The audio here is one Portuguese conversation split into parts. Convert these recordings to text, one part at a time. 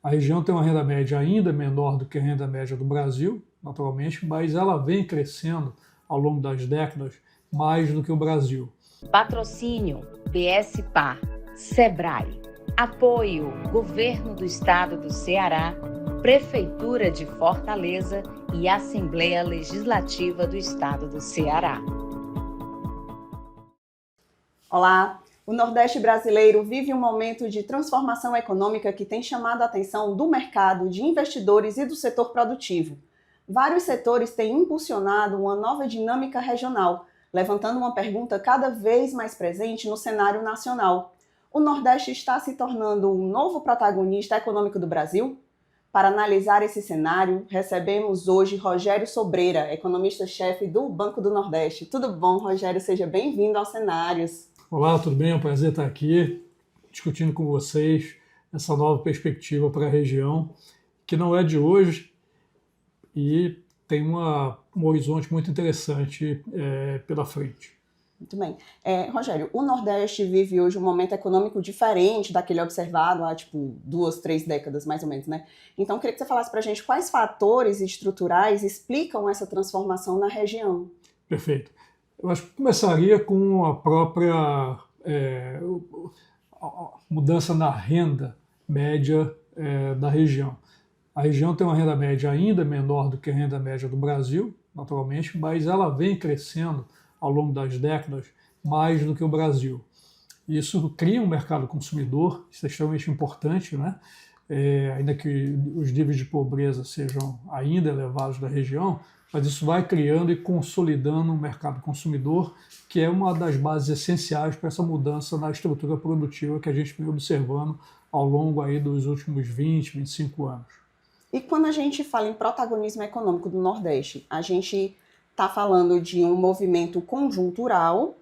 A região tem uma renda média ainda menor do que a renda média do Brasil, naturalmente, mas ela vem crescendo ao longo das décadas mais do que o Brasil. Patrocínio BSPA, Sebrae. Apoio Governo do Estado do Ceará, Prefeitura de Fortaleza e Assembleia Legislativa do Estado do Ceará. Olá! O Nordeste brasileiro vive um momento de transformação econômica que tem chamado a atenção do mercado, de investidores e do setor produtivo. Vários setores têm impulsionado uma nova dinâmica regional, levantando uma pergunta cada vez mais presente no cenário nacional. O Nordeste está se tornando um novo protagonista econômico do Brasil? Para analisar esse cenário, recebemos hoje Rogério Sobreira, economista-chefe do Banco do Nordeste. Tudo bom, Rogério? Seja bem-vindo aos Cenários. Olá, tudo bem? É um prazer estar aqui discutindo com vocês essa nova perspectiva para a região, que não é de hoje e tem um horizonte muito interessante pela frente. Muito bem. Rogério, o Nordeste vive hoje um momento econômico diferente daquele observado há, 2, 3 décadas, mais ou menos, né? Então, eu queria que você falasse para a gente quais fatores estruturais explicam essa transformação na região. Perfeito. Eu acho que começaria com a própria mudança na renda média da região. A região tem uma renda média ainda menor do que a renda média do Brasil, naturalmente, mas ela vem crescendo ao longo das décadas mais do que o Brasil. Isso cria um mercado consumidor, isso é extremamente importante, né? Ainda que os níveis de pobreza sejam ainda elevados da região, mas isso vai criando e consolidando um mercado consumidor, que é uma das bases essenciais para essa mudança na estrutura produtiva que a gente vem observando ao longo aí dos últimos 20, 25 anos. E quando a gente fala em protagonismo econômico do Nordeste, a gente está falando de um movimento conjuntural,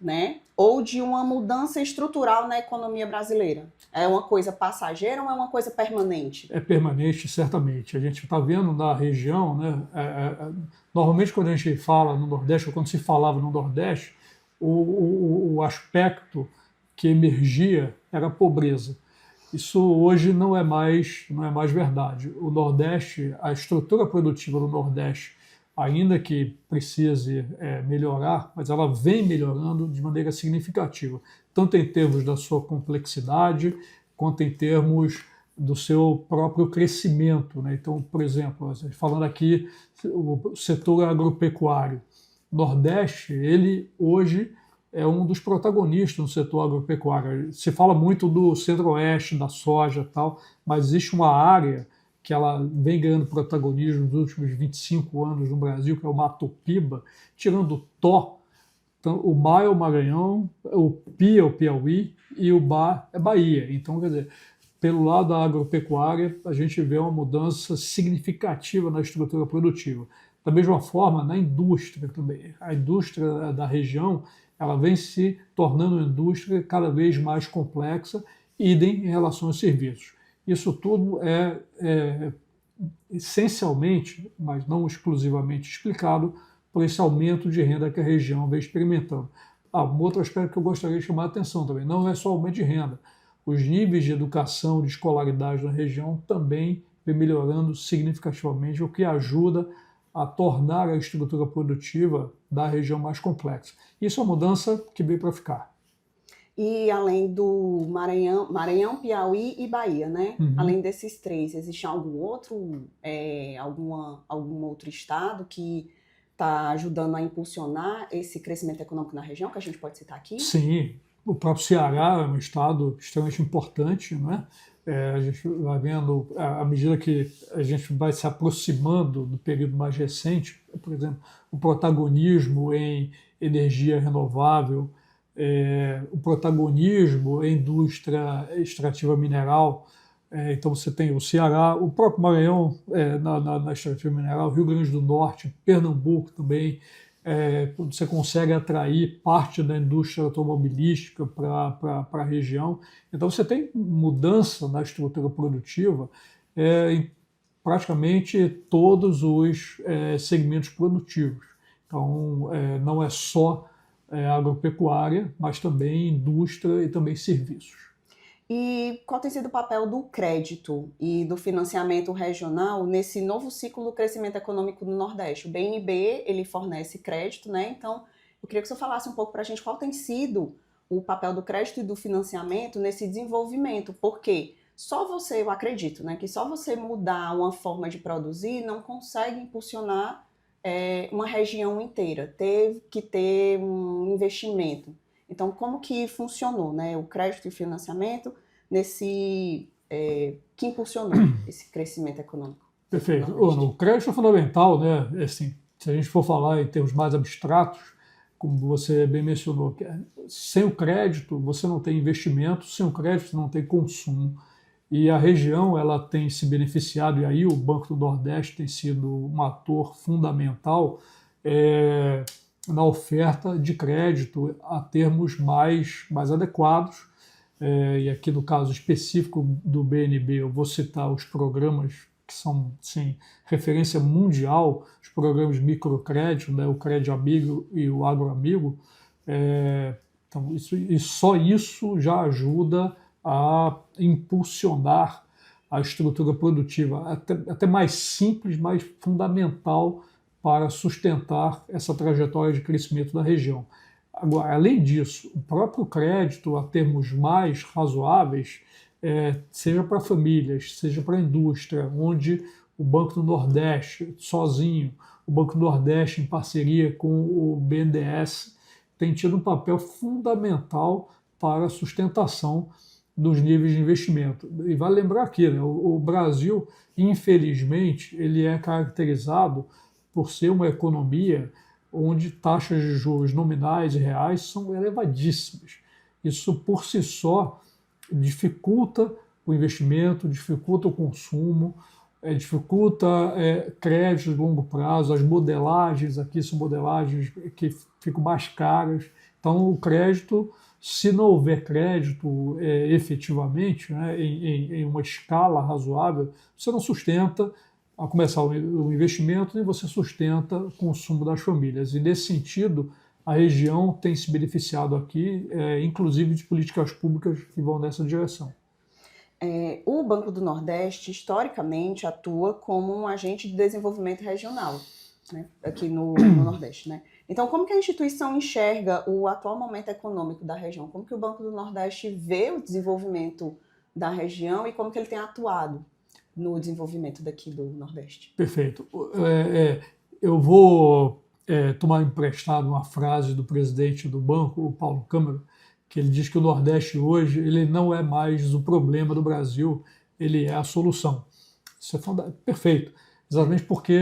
né? Ou de uma mudança estrutural na economia brasileira? É uma coisa passageira ou é uma coisa permanente? É permanente, certamente. A gente está vendo na região, né? Normalmente quando a gente fala no Nordeste, ou quando se falava no Nordeste, o aspecto que emergia era a pobreza. Isso hoje não é mais verdade. O Nordeste, a estrutura produtiva do Nordeste, ainda que precise melhorar, mas ela vem melhorando de maneira significativa, tanto em termos da sua complexidade, quanto em termos do seu próprio crescimento, né? Então, por exemplo, falando aqui o setor agropecuário, o Nordeste, ele hoje é um dos protagonistas no setor agropecuário. Se fala muito do centro-oeste, da soja e tal, mas existe uma área que ela vem ganhando protagonismo nos últimos 25 anos no Brasil, que é o Mato Piba, tirando o Tó. Então, o Ma é o Maranhão, o Pi é o Piauí e o Ba é Bahia. Então, quer dizer, pelo lado da agropecuária, a gente vê uma mudança significativa na estrutura produtiva. Da mesma forma, na indústria também. A indústria da região ela vem se tornando uma indústria cada vez mais complexa, idem em relação aos serviços. Isso tudo é essencialmente, mas não exclusivamente explicado por esse aumento de renda que a região vem experimentando. Um outro aspecto que eu gostaria de chamar a atenção também, não é só aumento de renda. Os níveis de educação, de escolaridade na região também vem melhorando significativamente, o que ajuda a tornar a estrutura produtiva da região mais complexa. Isso é uma mudança que veio para ficar. E além do Maranhão, Piauí e Bahia, né? Uhum. Além desses três, existe algum outro estado que está ajudando a impulsionar esse crescimento econômico na região, que a gente pode citar aqui? Sim, o próprio Ceará é um estado extremamente importante, não é? A gente vai vendo, à medida que a gente vai se aproximando do período mais recente, por exemplo, o protagonismo em energia renovável, o protagonismo em indústria extrativa mineral. Então você tem o Ceará, o próprio Maranhão na extrativa mineral, Rio Grande do Norte, Pernambuco também. Você consegue atrair parte da indústria automobilística para a região. Então você tem mudança na estrutura produtiva em praticamente todos os segmentos produtivos. Então não é só agropecuária, mas também indústria e também serviços. E qual tem sido o papel do crédito e do financiamento regional nesse novo ciclo do crescimento econômico do Nordeste? O BNB, ele fornece crédito, né? Então, eu queria que você falasse um pouco para a gente qual tem sido o papel do crédito e do financiamento nesse desenvolvimento, porque só você, eu acredito, né, que só você mudar uma forma de produzir não consegue impulsionar uma região inteira, teve que ter um investimento. Então, como que funcionou, né, o crédito e o financiamento que impulsionou esse crescimento econômico? Perfeito. O crédito é fundamental, né? Assim, se a gente for falar em termos mais abstratos, como você bem mencionou, que sem o crédito você não tem investimento, sem o crédito você não tem consumo. E a região ela tem se beneficiado, e aí o Banco do Nordeste tem sido um ator fundamental na oferta de crédito a termos mais adequados. E aqui no caso específico do BNB, eu vou citar os programas que são, sim, referência mundial, os programas de microcrédito, né, o Crédito Amigo e o Agro Amigo. Então, só isso já ajuda a impulsionar a estrutura produtiva, até mais simples, mais fundamental para sustentar essa trajetória de crescimento da região. Agora, além disso, o próprio crédito a termos mais razoáveis, seja para famílias, seja para a indústria, onde o Banco do Nordeste, sozinho, o Banco do Nordeste em parceria com o BNDES, tem tido um papel fundamental para a sustentação dos níveis de investimento. E vale lembrar aqui, né, o Brasil, infelizmente, ele é caracterizado por ser uma economia onde taxas de juros nominais e reais são elevadíssimas. Isso, por si só, dificulta o investimento, dificulta o consumo, dificulta créditos de longo prazo, as modelagens aqui são modelagens que ficam mais caras. Então, o crédito, se não houver crédito efetivamente, né, em uma escala razoável, você não sustenta a começar o investimento e você sustenta o consumo das famílias. E, nesse sentido, a região tem se beneficiado aqui, inclusive de políticas públicas que vão nessa direção. O Banco do Nordeste, historicamente, atua como um agente de desenvolvimento regional, né, aqui no Nordeste, né? Então, como que a instituição enxerga o atual momento econômico da região? Como que o Banco do Nordeste vê o desenvolvimento da região e como que ele tem atuado no desenvolvimento daqui do Nordeste? Perfeito. Eu vou tomar emprestado uma frase do presidente do banco, o Paulo Câmara, que ele diz que o Nordeste hoje ele não é mais o problema do Brasil, ele é a solução. Isso é perfeito. Exatamente porque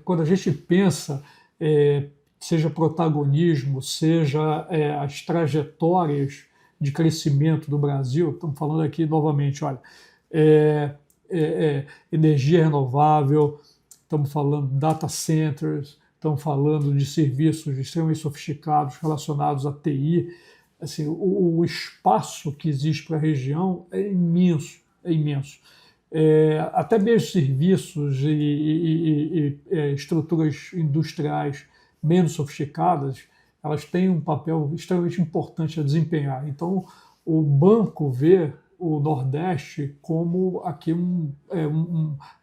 quando a gente pensa, seja protagonismo, seja as trajetórias de crescimento do Brasil, estamos falando aqui novamente, olha, energia renovável, estamos falando de data centers, estamos falando de serviços extremamente sofisticados relacionados à TI. Assim, o espaço que existe para a região é imenso, é imenso. Até mesmo serviços e estruturas industriais menos sofisticadas, elas têm um papel extremamente importante a desempenhar. Então, o banco vê o Nordeste como aqui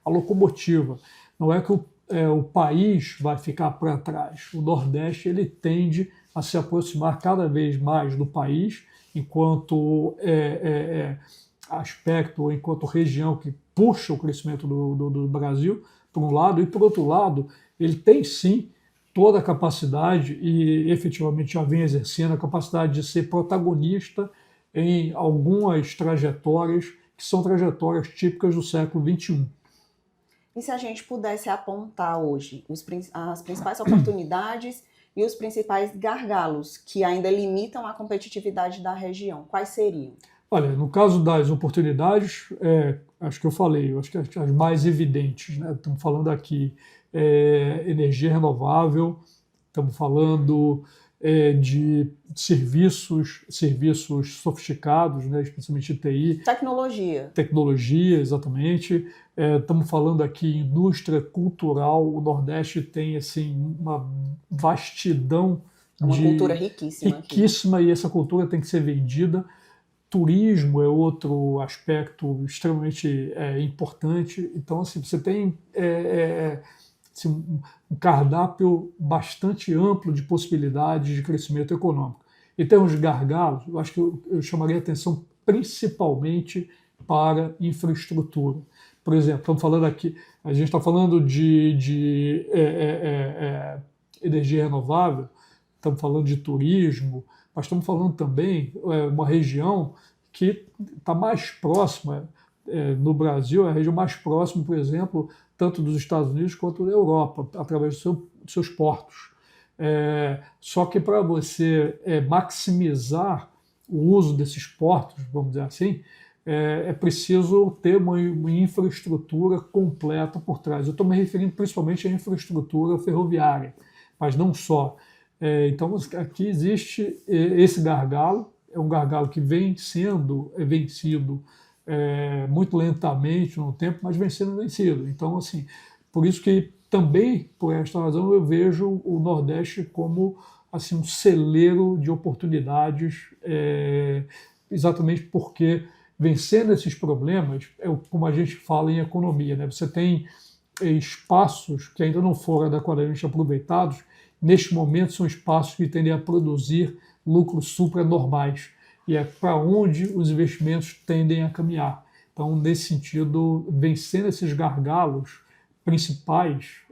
a locomotiva. Não é que o país vai ficar para trás. O Nordeste ele tende a se aproximar cada vez mais do país, enquanto aspecto, enquanto região que puxa o crescimento do Brasil, por um lado, e por outro lado, ele tem sim toda a capacidade, e efetivamente já vem exercendo a capacidade de ser protagonista em algumas trajetórias que são trajetórias típicas do século XXI. E se a gente pudesse apontar hoje as principais oportunidades e os principais gargalos que ainda limitam a competitividade da região, quais seriam? Olha, no caso das oportunidades, acho que eu falei, acho que as mais evidentes, né? Estamos falando aqui energia renovável, estamos falando de serviços sofisticados, né? Especialmente TI. Tecnologia, exatamente. Estamos falando aqui indústria cultural. O Nordeste tem assim, uma vastidão uma cultura riquíssima. E essa cultura tem que ser vendida. turismo é outro aspecto extremamente importante. Então, assim, você tem assim, um cardápio bastante amplo de possibilidades de crescimento econômico. Em termos de gargalos, eu acho que eu chamaria atenção principalmente para infraestrutura. Por exemplo, estamos falando aqui, a gente está falando de energia renovável, estamos falando de turismo, mas estamos falando também uma região que está mais próxima no Brasil, é a região mais próxima, por exemplo, tanto dos Estados Unidos quanto da Europa, através dos seus portos. Só que para você maximizar o uso desses portos, vamos dizer assim, é preciso ter uma infraestrutura completa por trás. Eu estou me referindo principalmente à infraestrutura ferroviária, mas não só. Então, aqui existe esse gargalo, é um gargalo que vem sendo vencido muito lentamente no tempo, mas vem sendo vencido. Então, assim, por isso que também, por esta razão, eu vejo o Nordeste como assim, um celeiro de oportunidades, exatamente porque vencendo esses problemas, como a gente fala em economia, né? Você tem espaços que ainda não foram adequadamente aproveitados, neste momento são espaços que tendem a produzir lucros supranormais, e é para onde os investimentos tendem a caminhar. Então, nesse sentido, vencendo esses gargalos principais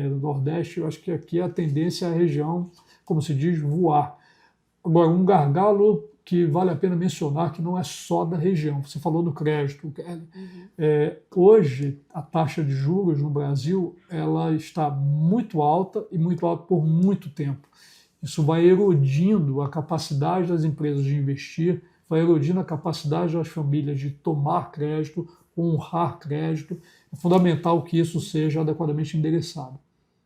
do Nordeste, eu acho que aqui a tendência é a região, como se diz, voar. Agora, um gargalo que vale a pena mencionar, que não é só da região. Você falou do crédito. Hoje, a taxa de juros no Brasil ela está muito alta e muito alta por muito tempo. Isso vai erodindo a capacidade das empresas de investir, vai erodindo a capacidade das famílias de tomar crédito, honrar crédito. É fundamental que isso seja adequadamente endereçado.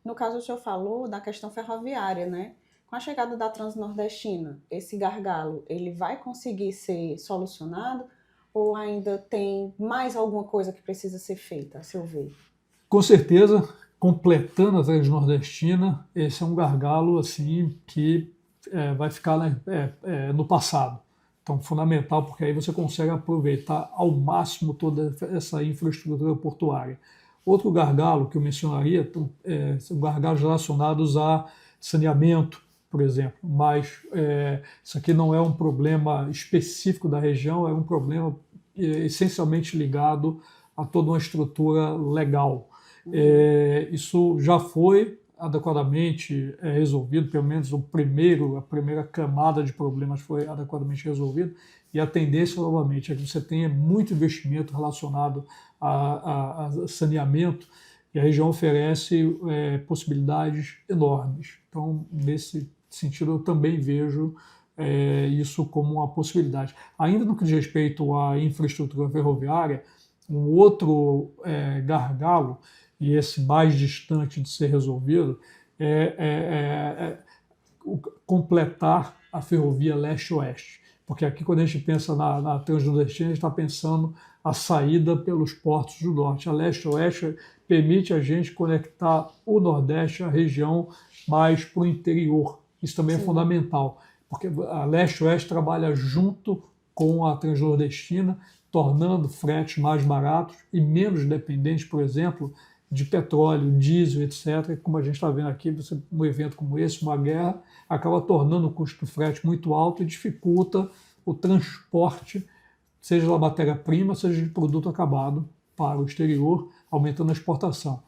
No caso, o senhor falou da questão ferroviária, né? Com a chegada da Transnordestina, esse gargalo, ele vai conseguir ser solucionado ou ainda tem mais alguma coisa que precisa ser feita, a seu ver? Com certeza, completando a Transnordestina, esse é um gargalo assim, que vai ficar no passado. Então, fundamental, porque aí você consegue aproveitar ao máximo toda essa infraestrutura portuária. Outro gargalo que eu mencionaria são gargalos relacionados a saneamento, por exemplo, mas isso aqui não é um problema específico da região, é um problema essencialmente ligado a toda uma estrutura legal. Isso já foi adequadamente resolvido, pelo menos a primeira camada de problemas foi adequadamente resolvida, e a tendência, novamente, é que você tenha muito investimento relacionado a saneamento, e a região oferece possibilidades enormes. Então, nesse sentido, eu também vejo isso como uma possibilidade. Ainda no que diz respeito à infraestrutura ferroviária, um outro gargalo, e esse mais distante de ser resolvido, completar a ferrovia leste-oeste. Porque aqui, quando a gente pensa na Transnordestina, a gente está pensando a saída pelos portos do norte. A leste-oeste permite a gente conectar o Nordeste à região mais para o interior. Isso também é fundamental, porque a leste-oeste trabalha junto com a Transnordestina, tornando fretes mais baratos e menos dependentes, por exemplo, de petróleo, diesel, etc. Como a gente está vendo aqui, um evento como esse, uma guerra, acaba tornando o custo do frete muito alto e dificulta o transporte, seja da matéria-prima, seja de produto acabado para o exterior, aumentando a exportação.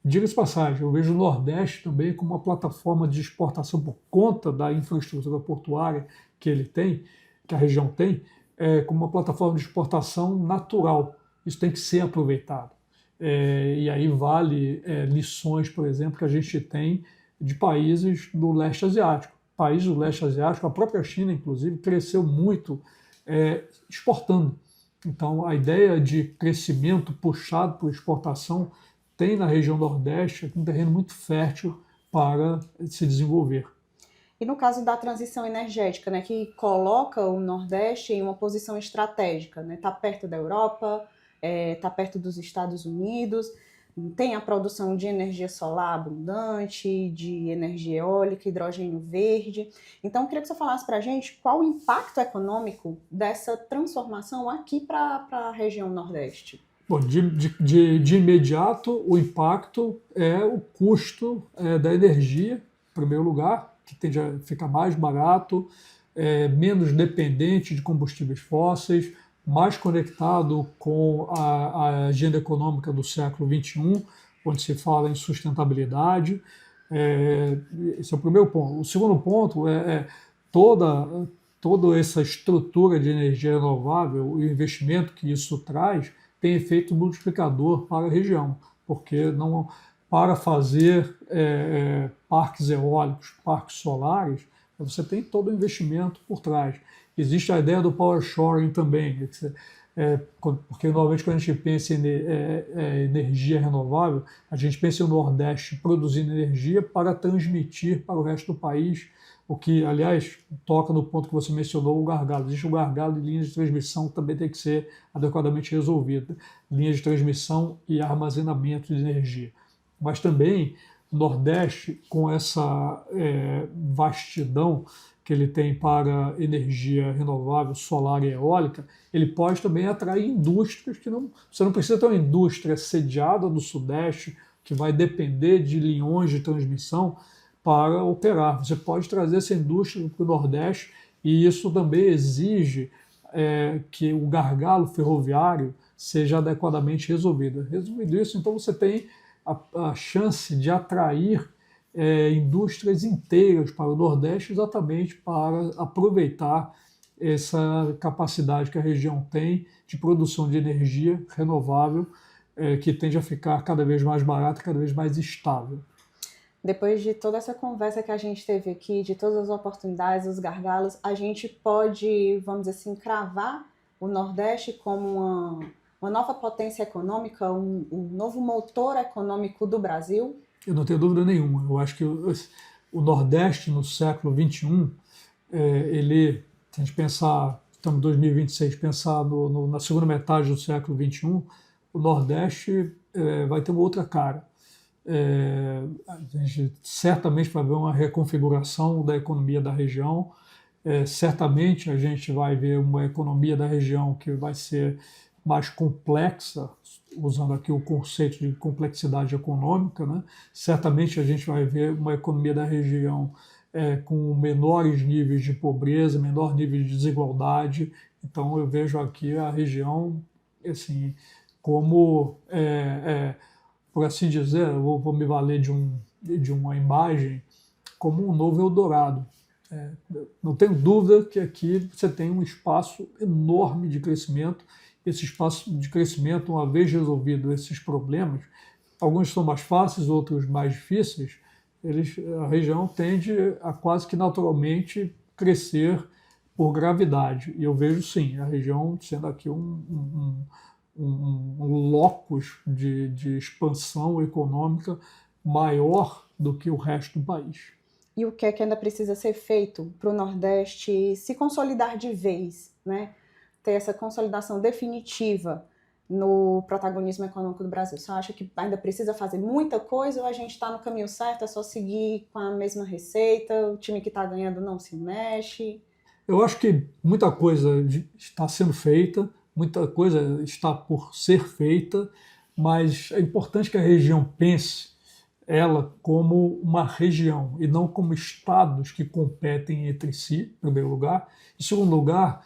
Diga-se passagem, eu vejo o Nordeste também como uma plataforma de exportação por conta da infraestrutura portuária que ele tem, que a região tem, como uma plataforma de exportação natural. Isso tem que ser aproveitado. E aí vale lições, por exemplo, que a gente tem de países do leste asiático. Países do leste asiático, a própria China, inclusive, cresceu muito exportando. Então, a ideia de crescimento puxado por exportação tem na região Nordeste um terreno muito fértil para se desenvolver. E no caso da transição energética, né, que coloca o Nordeste em uma posição estratégica, né, está perto da Europa, está perto dos Estados Unidos, tem a produção de energia solar abundante, de energia eólica, hidrogênio verde. Então, eu queria que você falasse para a gente qual o impacto econômico dessa transformação aqui para a região Nordeste. Bom, de imediato, o impacto é o custo da energia, em primeiro lugar, que tende a ficar mais barato, menos dependente de combustíveis fósseis, mais conectado com a agenda econômica do século XXI, onde se fala em sustentabilidade. Esse é o primeiro ponto. O segundo ponto é toda essa estrutura de energia renovável, o investimento que isso traz, tem efeito multiplicador para a região, porque não, para fazer parques eólicos, parques solares, você tem todo o investimento por trás. Existe a ideia do power shoring também, porque normalmente quando a gente pensa em energia renovável, a gente pensa no Nordeste produzindo energia para transmitir para o resto do país, o que, aliás, toca no ponto que você mencionou, o gargalo. Existe um gargalo de linhas de transmissão que também tem que ser adequadamente resolvido, linhas de transmissão e armazenamento de energia. Mas também o Nordeste, com essa vastidão que ele tem para energia renovável, solar e eólica, ele pode também atrair indústrias que você não precisa ter uma indústria sediada no Sudeste, que vai depender de linhões de transmissão para operar. Você pode trazer essa indústria para o Nordeste e isso também exige que o gargalo ferroviário seja adequadamente resolvido. Resolvido isso, então você tem a chance de atrair indústrias inteiras para o Nordeste exatamente para aproveitar essa capacidade que a região tem de produção de energia renovável que tende a ficar cada vez mais barata, cada vez mais estável. Depois de toda essa conversa que a gente teve aqui, de todas as oportunidades, os gargalos, a gente pode, vamos dizer assim, cravar o Nordeste como uma nova potência econômica, um novo motor econômico do Brasil? Eu não tenho dúvida nenhuma. Eu acho que o Nordeste, no século XXI, se a gente pensar, estamos em 2026, pensar na segunda metade do século XXI, o Nordeste vai ter uma outra cara. A gente certamente vai ver uma reconfiguração da economia da região, certamente a gente vai ver uma economia da região que vai ser mais complexa, usando aqui o conceito de complexidade econômica, né? Certamente a gente vai ver uma economia da região com menores níveis de pobreza, menor nível de desigualdade. Então eu vejo aqui a região assim, como por assim dizer, eu vou me valer de uma imagem como um novo Eldorado. Não tenho dúvida que aqui você tem um espaço enorme de crescimento. Esse espaço de crescimento, uma vez resolvido esses problemas, alguns são mais fáceis, outros mais difíceis, a região tende a quase que naturalmente crescer por gravidade. E eu vejo, sim, a região sendo aqui um locus de expansão econômica maior do que o resto do país. E o que é que ainda precisa ser feito para o Nordeste se consolidar de vez, né? Ter essa consolidação definitiva no protagonismo econômico do Brasil? Você acha que ainda precisa fazer muita coisa ou a gente está no caminho certo, é só seguir com a mesma receita, o time que está ganhando não se mexe? Eu acho que muita coisa está sendo feita, muita coisa está por ser feita, mas é importante que a região pense ela como uma região e não como estados que competem entre si, em primeiro lugar. Em segundo lugar,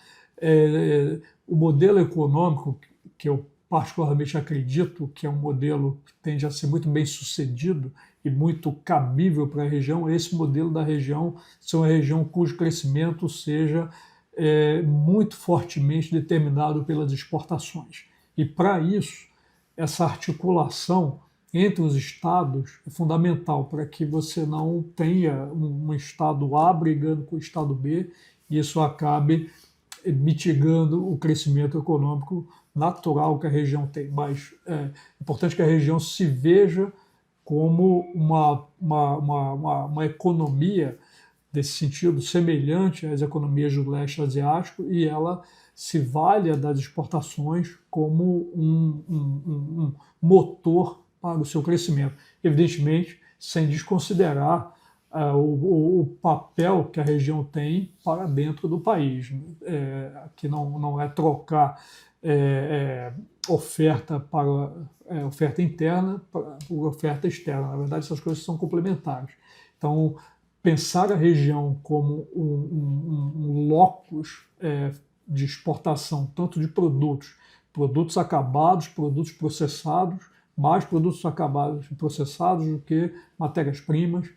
o modelo econômico, que eu particularmente acredito que é um modelo que tende a ser muito bem sucedido e muito cabível para a região, é esse modelo da região ser uma região cujo crescimento seja muito fortemente determinado pelas exportações. E para isso, essa articulação entre os estados é fundamental para que você não tenha um estado A brigando com o estado B e isso acabe mitigando o crescimento econômico natural que a região tem. Mas é importante que a região se veja como uma economia, desse sentido, semelhante às economias do leste asiático, e ela se valha das exportações como um motor para o seu crescimento. Evidentemente, sem desconsiderar o papel que a região tem para dentro do país, que não é trocar oferta para oferta interna por oferta externa. Na verdade, essas coisas são complementares. Então, pensar a região como um locus de exportação, tanto de produtos acabados, produtos processados, mais produtos acabados e processados do que matérias-primas,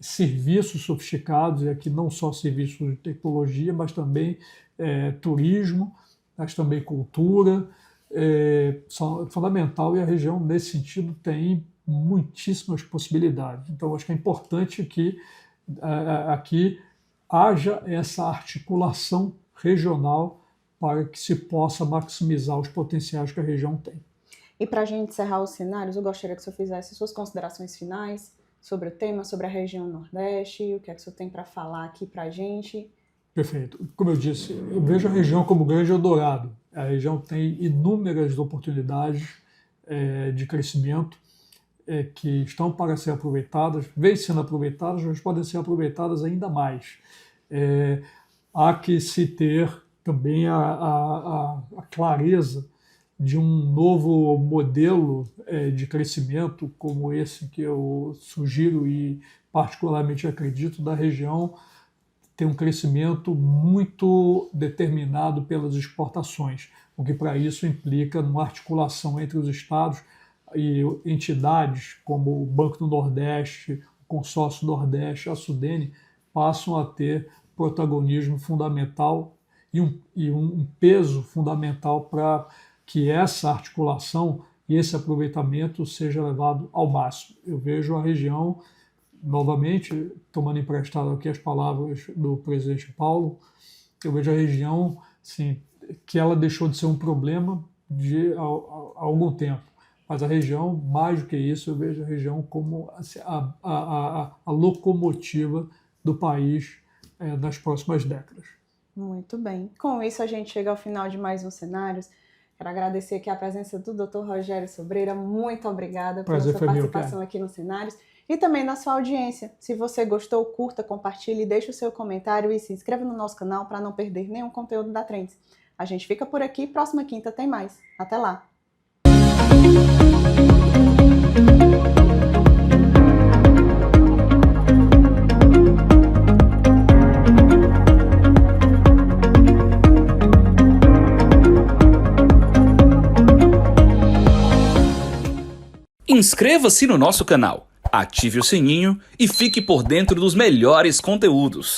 serviços sofisticados, e aqui não só serviços de tecnologia, mas também turismo, mas também cultura, são fundamental, e a região, nesse sentido, tem muitíssimas possibilidades. Então, acho que é importante que aqui haja essa articulação regional para que se possa maximizar os potenciais que a região tem. E para a gente encerrar os cenários, eu gostaria que o senhor fizesse suas considerações finais sobre o tema, sobre a região Nordeste, o que é que o senhor tem para falar aqui para a gente. Perfeito. Como eu disse, eu vejo a região como grande Eldorado. A região tem inúmeras oportunidades de crescimento que estão para ser aproveitadas, vêm sendo aproveitadas, mas podem ser aproveitadas ainda mais. Há que se ter também a clareza de um novo modelo de crescimento como esse que eu sugiro e particularmente acredito da região, tem um crescimento muito determinado pelas exportações, o que para isso implica uma articulação entre os estados e entidades como o Banco do Nordeste, o Consórcio Nordeste, a Sudene, passam a ter protagonismo fundamental e um peso fundamental para que essa articulação e esse aproveitamento seja levado ao máximo. Eu vejo a região, novamente, tomando emprestado aqui as palavras do presidente Paulo, eu vejo a região assim, que ela deixou de ser um problema há algum tempo. Mas a região, mais do que isso, eu vejo a região como a locomotiva do país nas próximas décadas. Muito bem. Com isso, a gente chega ao final de mais um Cenários. Quero agradecer aqui a presença do Dr. Rogério Sobreira. Muito obrigada pela sua participação aqui no Cenários e também da sua audiência. Se você gostou, curta, compartilhe, deixe o seu comentário e se inscreva no nosso canal para não perder nenhum conteúdo da Trends. A gente fica por aqui. Próxima quinta tem mais. Até lá! Inscreva-se no nosso canal, ative o sininho e fique por dentro dos melhores conteúdos.